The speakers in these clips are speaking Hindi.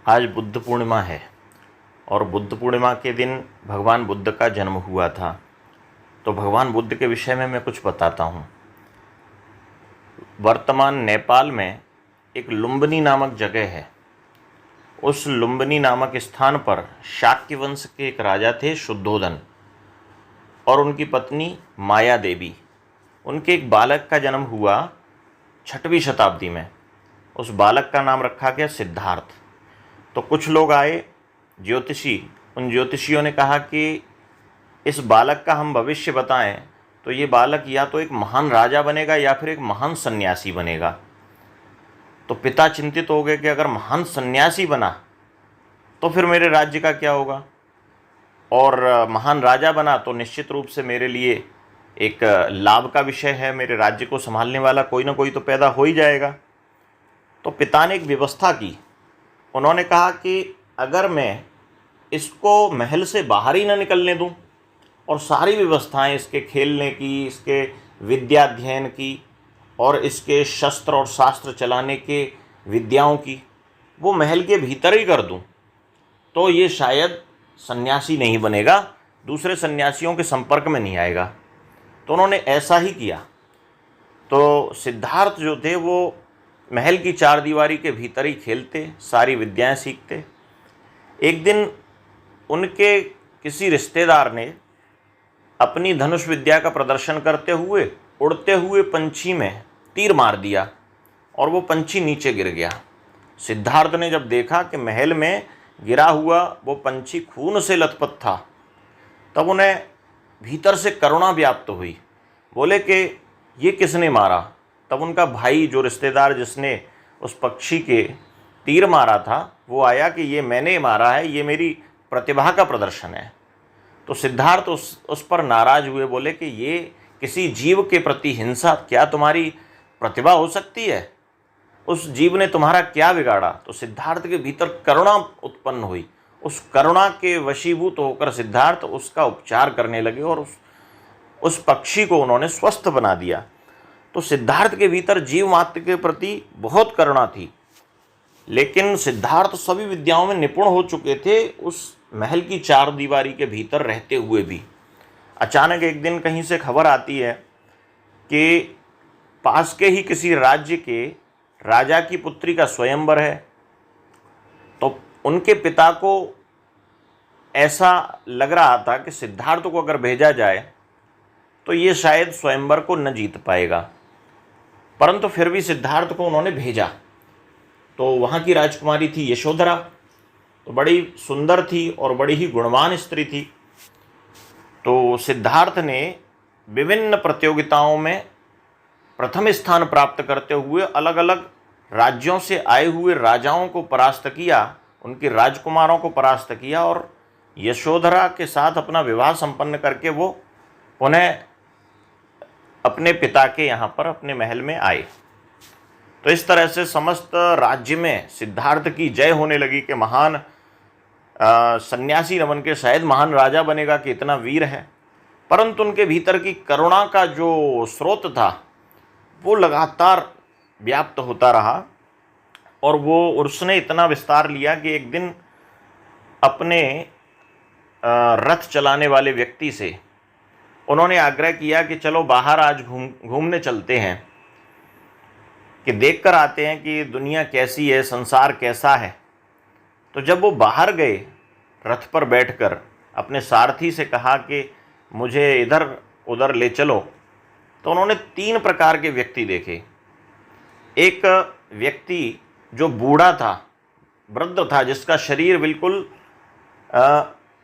आज बुद्ध पूर्णिमा है और बुद्ध पूर्णिमा के दिन भगवान बुद्ध का जन्म हुआ था। तो भगवान बुद्ध के विषय में मैं कुछ बताता हूँ। वर्तमान नेपाल में एक लुम्बिनी नामक जगह है। उस लुम्बिनी नामक स्थान पर शाक्य वंश के एक राजा थे शुद्धोधन और उनकी पत्नी माया देवी। उनके एक बालक का जन्म हुआ 6वीं शताब्दी में। उस बालक का नाम रखा गया सिद्धार्थ। तो कुछ लोग आए ज्योतिषी, उन ज्योतिषियों ने कहा कि इस बालक का हम भविष्य बताएं तो ये बालक या तो एक महान राजा बनेगा या फिर एक महान सन्यासी बनेगा। तो पिता चिंतित हो गए कि अगर महान सन्यासी बना तो फिर मेरे राज्य का क्या होगा, और महान राजा बना तो निश्चित रूप से मेरे लिए एक लाभ का विषय है, मेरे राज्य को संभालने वाला कोई ना कोई तो पैदा हो ही जाएगा। तो पिता ने एक व्यवस्था की। उन्होंने कहा कि अगर मैं इसको महल से बाहर ही ना निकलने दूं और सारी व्यवस्थाएं इसके खेलने की, इसके विद्याध्ययन की और इसके शस्त्र और शास्त्र चलाने के विद्याओं की वो महल के भीतर ही कर दूं, तो ये शायद सन्यासी नहीं बनेगा, दूसरे सन्यासियों के संपर्क में नहीं आएगा। तो उन्होंने ऐसा ही किया। तो सिद्धार्थ जो थे वो महल की चारदीवारी के भीतर ही खेलते, सारी विद्याएं सीखते। एक दिन उनके किसी रिश्तेदार ने अपनी धनुष विद्या का प्रदर्शन करते हुए उड़ते हुए पंछी में तीर मार दिया और वो पंछी नीचे गिर गया। सिद्धार्थ ने जब देखा कि महल में गिरा हुआ वो पंछी खून से लथपथ था, तब उन्हें भीतर से करुणा व्याप्त हुई। बोले कि ये किसने मारा? तब उनका भाई, जो रिश्तेदार जिसने उस पक्षी के तीर मारा था, वो आया कि ये मैंने मारा है, ये मेरी प्रतिभा का प्रदर्शन है। तो सिद्धार्थ उस पर नाराज हुए, बोले कि ये किसी जीव के प्रति हिंसा, क्या तुम्हारी प्रतिभा हो सकती है? उस जीव ने तुम्हारा क्या बिगाड़ा? तो सिद्धार्थ के भीतर करुणा उत्पन्न हुई। उस करुणा के वशीभूत होकर सिद्धार्थ उसका उपचार करने लगे और उस पक्षी को उन्होंने स्वस्थ बना दिया। तो सिद्धार्थ के भीतर जीव मात्र के प्रति बहुत करुणा थी। लेकिन सिद्धार्थ सभी विद्याओं में निपुण हो चुके थे, उस महल की चार दीवारी के भीतर रहते हुए भी। अचानक एक दिन कहीं से खबर आती है कि पास के ही किसी राज्य के राजा की पुत्री का स्वयंवर है। तो उनके पिता को ऐसा लग रहा था कि सिद्धार्थ को अगर भेजा जाए तो ये शायद स्वयंवर को न जीत पाएगा, परंतु फिर भी सिद्धार्थ को उन्होंने भेजा। तो वहाँ की राजकुमारी थी यशोधरा। तो बड़ी सुंदर थी और बड़ी ही गुणवान स्त्री थी। तो सिद्धार्थ ने विभिन्न प्रतियोगिताओं में प्रथम स्थान प्राप्त करते हुए अलग अलग राज्यों से आए हुए राजाओं को परास्त किया, उनके राजकुमारों को परास्त किया और यशोधरा के साथ अपना विवाह संपन्न करके वो उन्हें अपने पिता के यहाँ पर अपने महल में आए। तो इस तरह से समस्त राज्य में सिद्धार्थ की जय होने लगी कि महान सन्यासी न बन के शायद महान राजा बनेगा, कि इतना वीर है। परंतु उनके भीतर की करुणा का जो स्रोत था वो लगातार व्याप्त होता रहा और वो उसने इतना विस्तार लिया कि एक दिन अपने रथ चलाने वाले व्यक्ति से उन्होंने आग्रह किया कि चलो बाहर आज घूमने चलते हैं, कि देख कर आते हैं कि दुनिया कैसी है, संसार कैसा है। तो जब वो बाहर गए, रथ पर बैठकर अपने सारथी से कहा कि मुझे इधर उधर ले चलो, तो उन्होंने 3 प्रकार के व्यक्ति देखे। एक व्यक्ति जो बूढ़ा था, वृद्ध था, जिसका शरीर बिल्कुल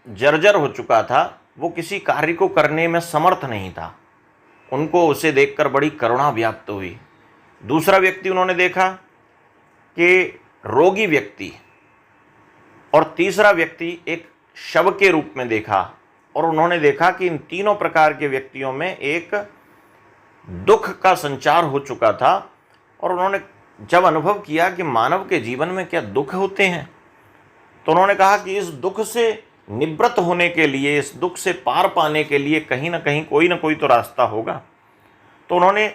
जर्जर हो चुका था, वो किसी कार्य को करने में समर्थ नहीं था। उनको उसे देखकर बड़ी करुणा व्याप्त हुई। दूसरा व्यक्ति उन्होंने देखा कि रोगी व्यक्ति, और तीसरा व्यक्ति एक शव के रूप में देखा। और उन्होंने देखा कि इन तीनों प्रकार के व्यक्तियों में एक दुख का संचार हो चुका था। और उन्होंने जब अनुभव किया कि मानव के जीवन में क्या दुख होते हैं, तो उन्होंने कहा कि इस दुख से निवृत्त होने के लिए, इस दुख से पार पाने के लिए कहीं ना कहीं कोई ना कोई तो रास्ता होगा। तो उन्होंने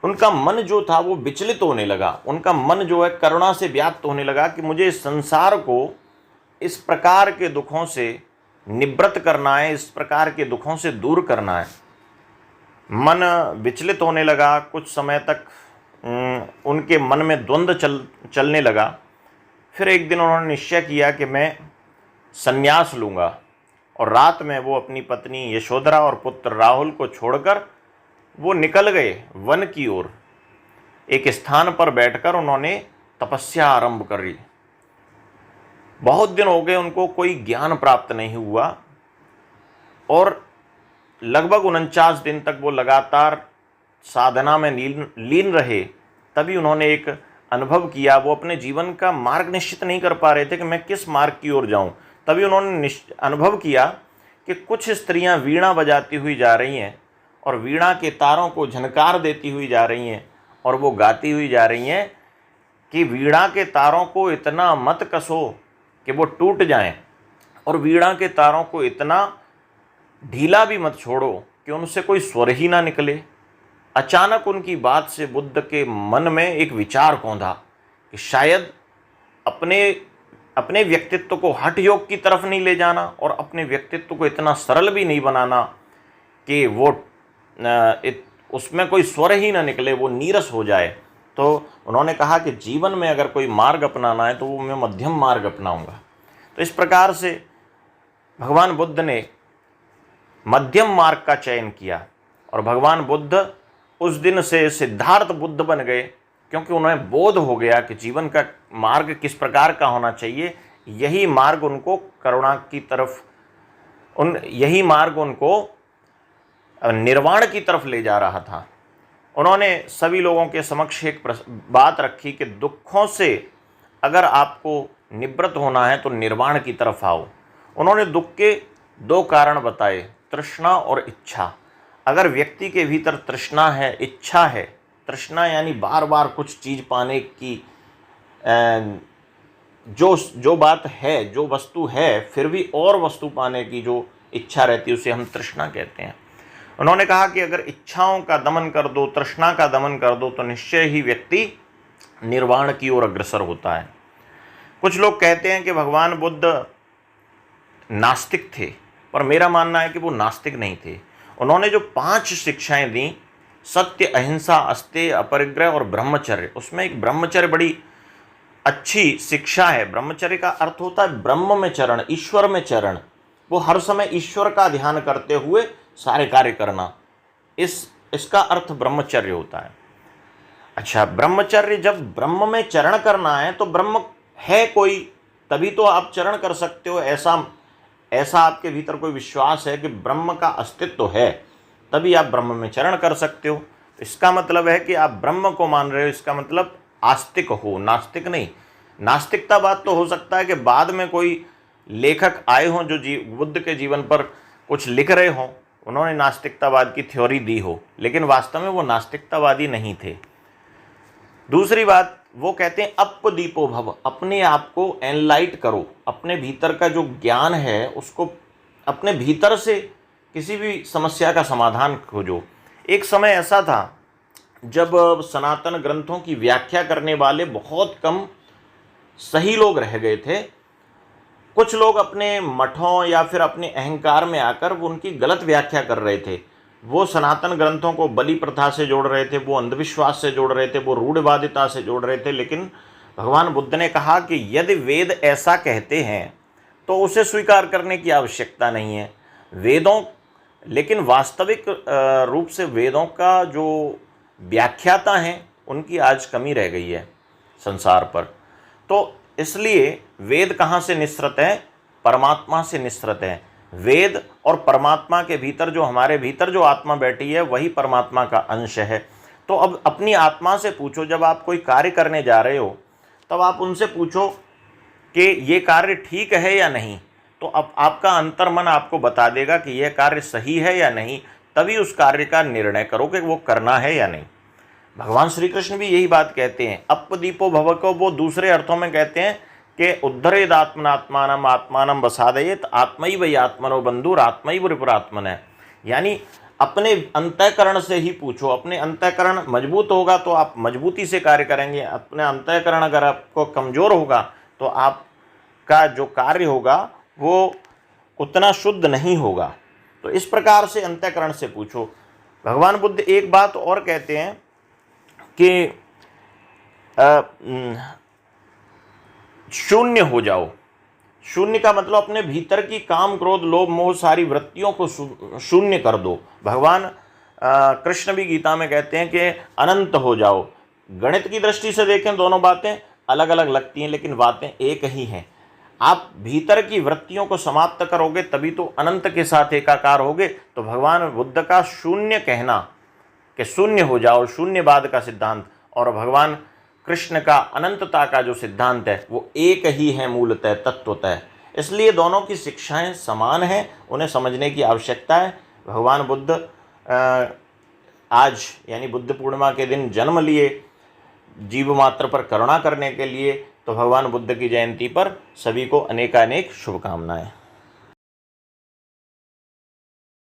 उनका मन जो था वो विचलित होने लगा, उनका मन जो है करुणा से व्याप्त होने लगा कि मुझे इस संसार को इस प्रकार के दुखों से निवृत्त करना है, इस प्रकार के दुखों से दूर करना है। मन विचलित होने लगा। कुछ समय तक उनके मन में द्वंद्व चलने लगा। फिर एक दिन उन्होंने निश्चय किया कि मैं संन्यास लूँगा, और रात में वो अपनी पत्नी यशोधरा और पुत्र राहुल को छोड़कर वो निकल गए वन की ओर। एक स्थान पर बैठकर उन्होंने तपस्या आरंभ कर ली। बहुत दिन हो गए उनको कोई ज्ञान प्राप्त नहीं हुआ, और लगभग 49 दिन तक वो लगातार साधना में लीन रहे। तभी उन्होंने एक अनुभव किया। वो अपने जीवन का मार्ग निश्चित नहीं कर पा रहे थे कि मैं किस मार्ग की ओर जाऊं। तभी उन्होंने अनुभव किया कि कुछ स्त्रियां वीणा बजाती हुई जा रही हैं और वीणा के तारों को झनकार देती हुई जा रही हैं, और वो गाती हुई जा रही हैं कि वीणा के तारों को इतना मत कसो कि वो टूट जाएं, और वीणा के तारों को इतना ढीला भी मत छोड़ो कि उनसे कोई स्वर ही ना निकले। अचानक उनकी बात से बुद्ध के मन में एक विचार कौंधा कि शायद अपने व्यक्तित्व को हठ योग की तरफ नहीं ले जाना, और अपने व्यक्तित्व को इतना सरल भी नहीं बनाना कि वो उसमें कोई स्वर ही ना निकले, वो नीरस हो जाए। तो उन्होंने कहा कि जीवन में अगर कोई मार्ग अपनाना है तो वो मैं मध्यम मार्ग अपनाऊंगा। तो इस प्रकार से भगवान बुद्ध ने मध्यम मार्ग का चयन किया, और भगवान बुद्ध उस दिन से सिद्धार्थ बुद्ध बन गए, क्योंकि उन्हें बोध हो गया कि जीवन का मार्ग किस प्रकार का होना चाहिए। यही मार्ग उनको करुणा की तरफ, यही मार्ग उनको निर्वाण की तरफ ले जा रहा था। उन्होंने सभी लोगों के समक्ष एक बात रखी कि दुखों से अगर आपको निवृत्त होना है तो निर्वाण की तरफ आओ। उन्होंने दुख के 2 कारण बताए, तृष्णा और इच्छा। अगर व्यक्ति के भीतर तृष्णा है, इच्छा है, तृष्णा यानी बार बार कुछ चीज़ पाने की जो बात है, जो वस्तु है, फिर भी और वस्तु पाने की जो इच्छा रहती है उसे हम तृष्णा कहते हैं। उन्होंने कहा कि अगर इच्छाओं का दमन कर दो, तृष्णा का दमन कर दो, तो निश्चय ही व्यक्ति निर्वाण की ओर अग्रसर होता है। कुछ लोग कहते हैं कि भगवान बुद्ध नास्तिक थे, पर मेरा मानना है कि वो नास्तिक नहीं थे। उन्होंने जो 5 शिक्षाएं दी, सत्य, अहिंसा, अस्तेय, अपरिग्रह और ब्रह्मचर्य, उसमें एक ब्रह्मचर्य बड़ी अच्छी शिक्षा है। ब्रह्मचर्य का अर्थ होता है ब्रह्म में चरण, ईश्वर में चरण। वो हर समय ईश्वर का ध्यान करते हुए सारे कार्य करना, इसका अर्थ ब्रह्मचर्य होता है। अच्छा, ब्रह्मचर्य, जब ब्रह्म में चरण करना है तो ब्रह्म है कोई, तभी तो आप चरण कर सकते हो। ऐसा आपके भीतर कोई विश्वास है कि ब्रह्म का अस्तित्व है, तभी आप ब्रह्म में चरण कर सकते हो। इसका मतलब है कि आप ब्रह्म को मान रहे हो, इसका मतलब आस्तिक हो, नास्तिक नहीं। नास्तिकता बात तो हो सकता है कि बाद में कोई लेखक आए हों जो बुद्ध के जीवन पर कुछ लिख रहे हों, उन्होंने नास्तिकतावाद की थ्योरी दी हो, लेकिन वास्तव में वो नास्तिकतावादी नहीं थे। दूसरी बात, वो कहते हैं अपदीपो भव, अपने आप को एनलाइट करो, अपने भीतर का जो ज्ञान है उसको अपने भीतर से किसी भी समस्या का समाधान खोजो। एक समय ऐसा था जब सनातन ग्रंथों की व्याख्या करने वाले बहुत कम सही लोग रह गए थे। कुछ लोग अपने मठों या फिर अपने अहंकार में आकर वो उनकी गलत व्याख्या कर रहे थे। वो सनातन ग्रंथों को बलि प्रथा से जोड़ रहे थे, वो अंधविश्वास से जोड़ रहे थे, वो रूढ़वादिता से जोड़ रहे थे। लेकिन भगवान बुद्ध ने कहा कि यदि वेद ऐसा कहते हैं तो उसे स्वीकार करने की आवश्यकता नहीं है। लेकिन वास्तविक रूप से वेदों का जो व्याख्याता हैं उनकी आज कमी रह गई है संसार पर। तो इसलिए वेद कहाँ से निस्सृत है? परमात्मा से निस्सृत है। वेद और परमात्मा के भीतर जो हमारे भीतर जो आत्मा बैठी है वही परमात्मा का अंश है। तो अब अपनी आत्मा से पूछो, जब आप कोई कार्य करने जा रहे हो तब आप उनसे पूछो कि ये कार्य ठीक है या नहीं। तो अब आपका अंतर्मन आपको बता देगा कि यह कार्य सही है या नहीं, तभी उस कार्य का निर्णय करो कि वो करना है या नहीं। भगवान श्री कृष्ण भी यही बात कहते हैं। अपदीपो भव को वो दूसरे अर्थों में कहते हैं कि उद्धरेद आत्मनात्मानम आत्मानम वसादयेत आत्मैव आत्मनो बंधुर आत्मैव रिपुरात्मन है। यानी अपने अंतःकरण से ही पूछो। अपने अंतःकरण मजबूत होगा तो आप मजबूती से कार्य करेंगे, अपने अंतःकरण अगर आपको कमज़ोर होगा तो आपका जो कार्य होगा वो उतना शुद्ध नहीं होगा। तो इस प्रकार से अंतःकरण से पूछो। भगवान बुद्ध एक बात और कहते हैं कि शून्य हो जाओ। शून्य का मतलब अपने भीतर की काम क्रोध लोभ मोह सारी वृत्तियों को शून्य कर दो। भगवान कृष्ण भी गीता में कहते हैं कि अनंत हो जाओ। गणित की दृष्टि से देखें दोनों बातें अलग अलग लगती हैं, लेकिन बातें एक ही हैं। आप भीतर की वृत्तियों को समाप्त करोगे तभी तो अनंत के साथ एकाकार होगे। तो भगवान बुद्ध का शून्य कहना कि शून्य हो जाओ, शून्यवाद का सिद्धांत, और भगवान कृष्ण का अनंतता का जो सिद्धांत है वो एक ही है मूलतः, तत्वतः। इसलिए दोनों की शिक्षाएं समान हैं, उन्हें समझने की आवश्यकता है। भगवान बुद्ध आज यानी बुद्ध पूर्णिमा के दिन जन्म लिए जीव मात्र पर करुणा करने के लिए। तो भगवान बुद्ध की जयंती पर सभी को अनेकानेक शुभकामनाएं।